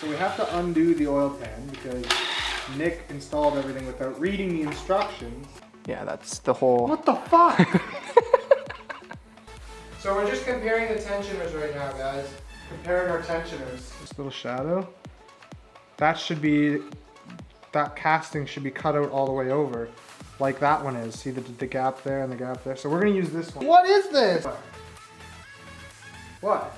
So we have to undo the oil pan because Nick installed everything without reading the instructions. Yeah, that's the whole... What the fuck? So we're just comparing the tensioners right now, guys. Comparing our tensioners. This little shadow, that should be, that casting should be cut out all the way over, like that one is. See the gap there and the gap there? So we're gonna use this one. What is this? What?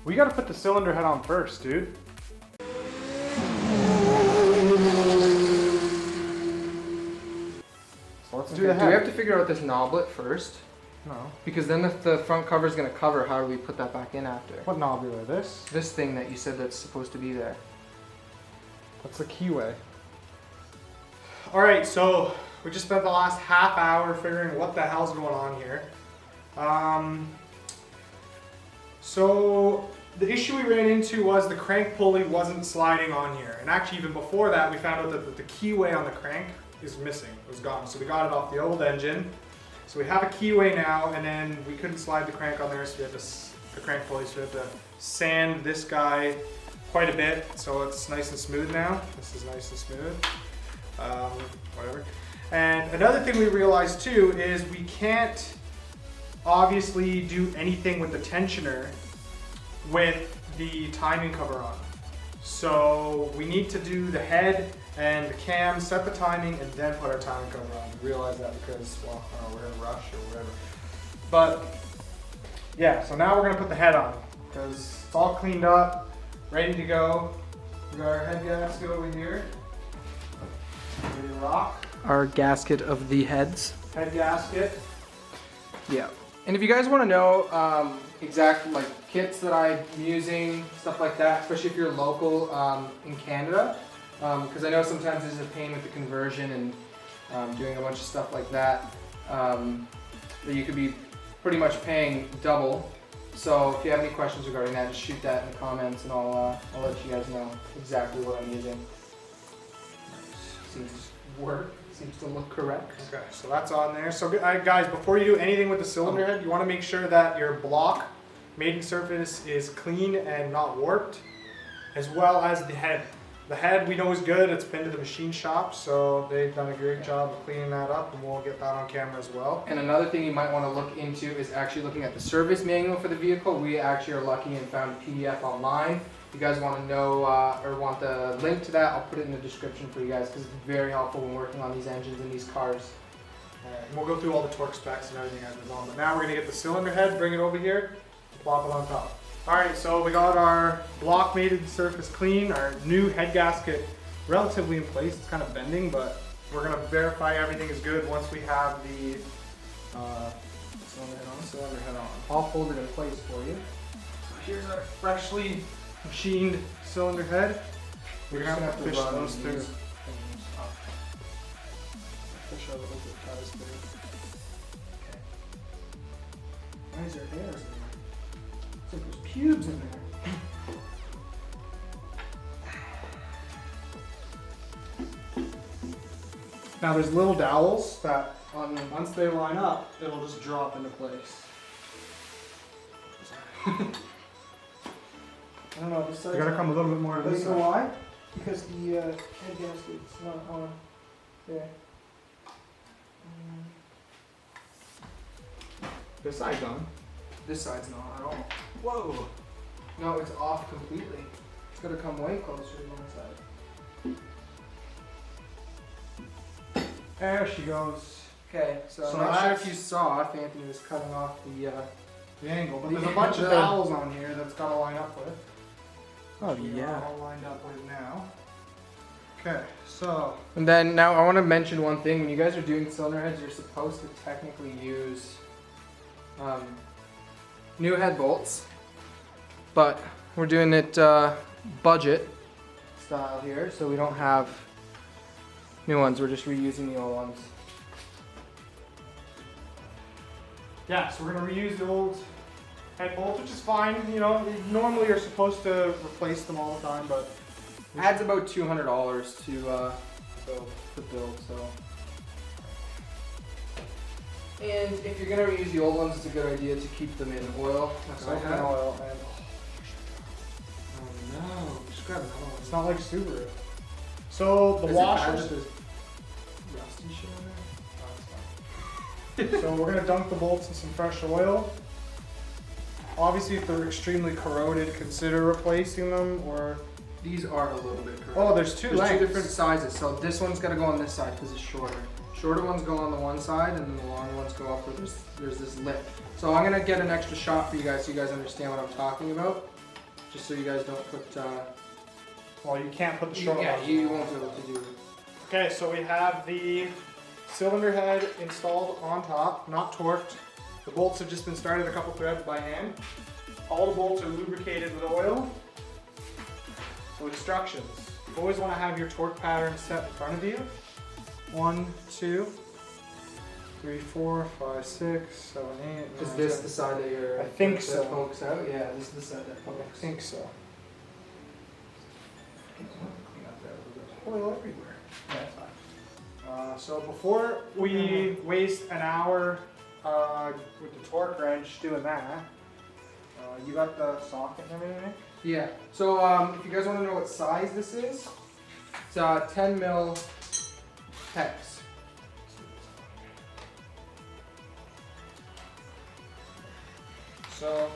We gotta put the cylinder head on first, dude. So let's do the head. Do we have to figure out this knoblet first? No. Because then if the front cover is going to cover, how do we put that back in after? What knobule? This? This thing that you said that's supposed to be there. That's the keyway. All right, so we just spent the last half hour figuring what the hell's going on here. So the issue we ran into was the crank pulley wasn't sliding on here. And actually even before that, we found out that the keyway on the crank is missing, it was gone. So we got it off the old engine. So we have a keyway now, and then we couldn't slide the crank on there, so we had the crank pulley, so we had to sand this guy quite a bit, so it's nice and smooth now. This is nice and smooth, whatever. And another thing we realized too is we can't obviously do anything with the tensioner with the timing cover on. So we need to do the head and the cam, set the timing, and then put our timing cover on. We realize that because, well, I don't know, we're in a rush or whatever. But yeah, so now we're gonna put the head on because it's all cleaned up, ready to go. We got our head gasket over here. Ready to rock. Our gasket of the heads. Head gasket. Yeah. And if you guys want to know exact like kits that I'm using, stuff like that, especially if you're local in Canada, because I know sometimes there's a pain with the conversion and doing a bunch of stuff like that, that you could be pretty much paying double. So if you have any questions regarding that, just shoot that in the comments and I'll let you guys know exactly what I'm using. Seems to work. Seems to look correct. Okay, so that's on there. So guys, before you do anything with the cylinder head, you want to make sure that your block mating surface is clean and not warped, as well as the head. The head we know is good. It's been to the machine shop, so they've done a great job of cleaning that up, and we'll get that on camera as well. And another thing you might want to look into is actually looking at the service manual for the vehicle. We actually are lucky and found a PDF online. If you guys want to know or want the link to that, I'll put it in the description for you guys because it's very helpful when working on these engines and these cars. And we'll go through all the torque specs and everything as it goes on. But now we're going to get the cylinder head, bring it over here, and plop it on top. Alright, so we got our block mated surface clean, our new head gasket relatively in place. It's kind of bending, but we're going to verify everything is good once we have the cylinder head on. I'll hold it in place for you. So here's our freshly machined cylinder head. We're going to have to fish those things up. Fish out a little bit ties through. Okay. Why is there hairs in there? It's like there's pubes in there. Now there's little dowels that once they line up, it'll just drop into place. I don't know, this side's... You gotta come a little bit more to this side. You know why? Because the head gasket's not on there. This side's on. This side's not at all. Whoa! No, it's off completely. It's gotta come way closer to one side. There she goes. Okay, so I'm not sure if you saw if Anthony was cutting off the angle, but there's a bunch of dowels on here that's got to line up with. Oh yeah. All lined up with now. Okay, so. And then now I want to mention one thing. When you guys are doing cylinder heads, you're supposed to technically use new head bolts, but we're doing it budget style here, so we don't have new ones. We're just reusing the old ones. Yeah, so we're going to reuse the old head bolts, which is fine. You know, normally you're supposed to replace them all the time, but adds about $200 to build. So, and if you're going to reuse the old ones, it's a good idea to keep them in oil. So in oil and Just grab another one. It's not like Subaru. So the Is it bad washers. that there's rusty shit on there? Oh, it's fine. So we're gonna dunk the bolts in some fresh oil. Obviously, if they're extremely corroded, consider replacing them or. These are a little bit corroded. Oh, there's two lengths. Two different sizes. So this one's gotta go on this side because it's shorter. Shorter ones go on the one side, and then the long ones go up where there's this lip. So I'm gonna get an extra shot for you guys so you guys understand what I'm talking about. Just so you guys don't put. Well, you can't put the short Yeah, ones. you won't be able to do it. Okay, so we have the cylinder head installed on top, not torqued. The bolts have just been started a couple threads by hand. All the bolts are lubricated with oil. So instructions. You always want to have your torque pattern set in front of you. 1, 2, 3, 4, 5, 6, 7, 8. Is 9, this 10. the side that you're? I think that so. pokes out? Yeah, this is the side that I pokes. think so. Clean up there a little bit. Oil everywhere. Yeah, that's fine. So before we waste an hour with the torque wrench doing that, you got the socket and everything? Yeah. So if you guys want to know what size this is, it's 10 mil hex. So,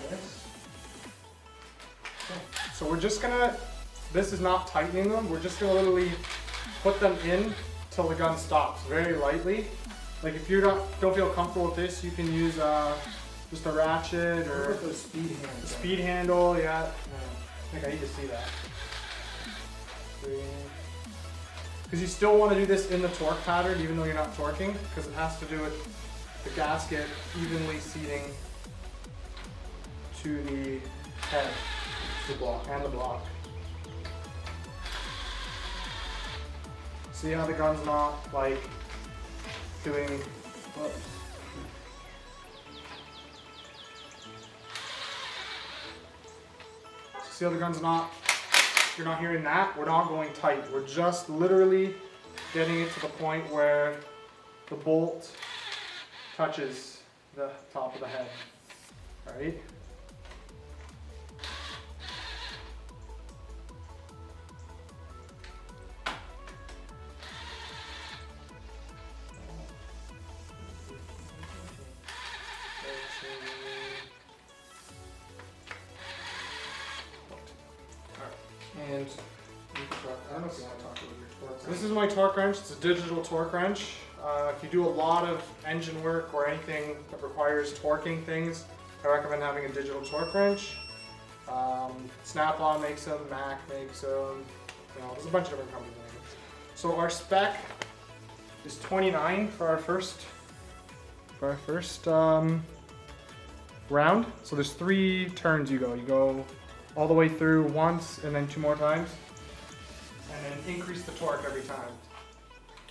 this. So we're just gonna, this is not tightening them, we're just gonna literally put them in till the gun stops, very lightly. Like if you don't feel comfortable with this, you can use just a ratchet or the speed handle. the speed handle, yeah. I think I need to see that. Because you still want to do this in the torque pattern even though you're not torquing, because it has to do with the gasket evenly seating to the head The block. and the block. See how the gun's not like doing. See how the gun's not. You're not hearing that. We're not going tight. We're just literally getting it to the point where the bolt touches the top of the head. All right. And I don't know if you want to talk about your torque. So this is my torque wrench. It's a digital torque wrench. If you do a lot of engine work or anything that requires torquing things, I recommend having a digital torque wrench. Snap-on makes them, Mac makes them. You know, there's a bunch of different companies making them. So our spec is 29 for our first round. So there's 3 turns you go. You go all the way through once and then 2 more times, and then increase the torque every time.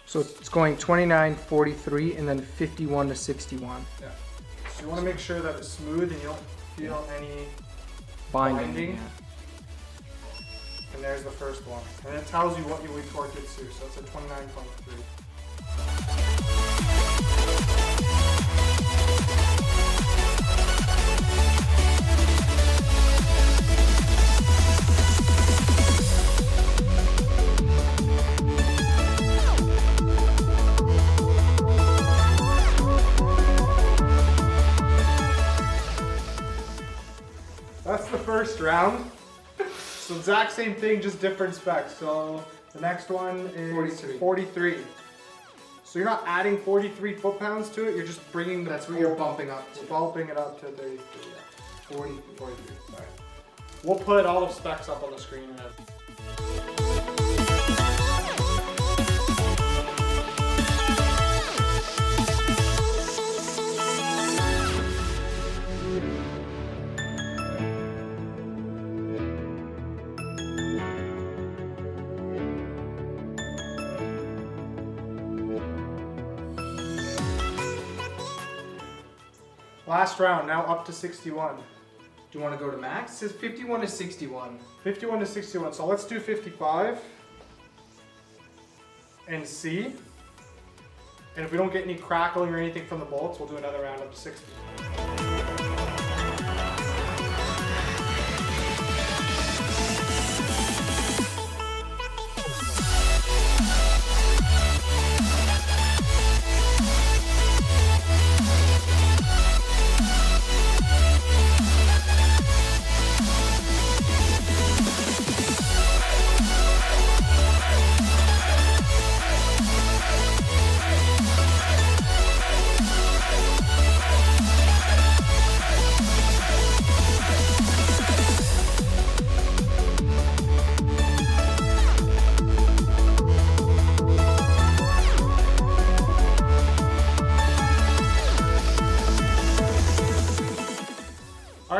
So it's going 29, 43, and then 51 to 61. Yeah. So you want to make sure that it's smooth and you don't feel any Binding. And there's the first one. And it tells you what you would torque it to. So it's a 29.3. That's the first round. So exact same thing, just different specs. So the next one is 43. So you're not adding 43 foot-pounds to it, you're just bringing the... That's what you're bumping up to. Bumping it up to 33, yeah. 43. Sorry. We'll put all the specs up on the screen. Last round, now up to 61. Do you want to go to max? It says 51 to 61. 51 to 61, so let's do 55 and see. And if we don't get any crackling or anything from the bolts, we'll do another round up to 60.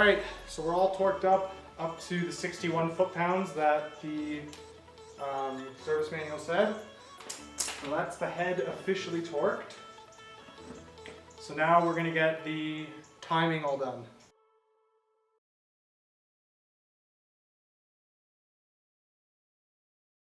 right, so we're all torqued up to the 61 foot-pounds that the service manual said. So that's the head officially torqued. So now we're going to get the timing all done.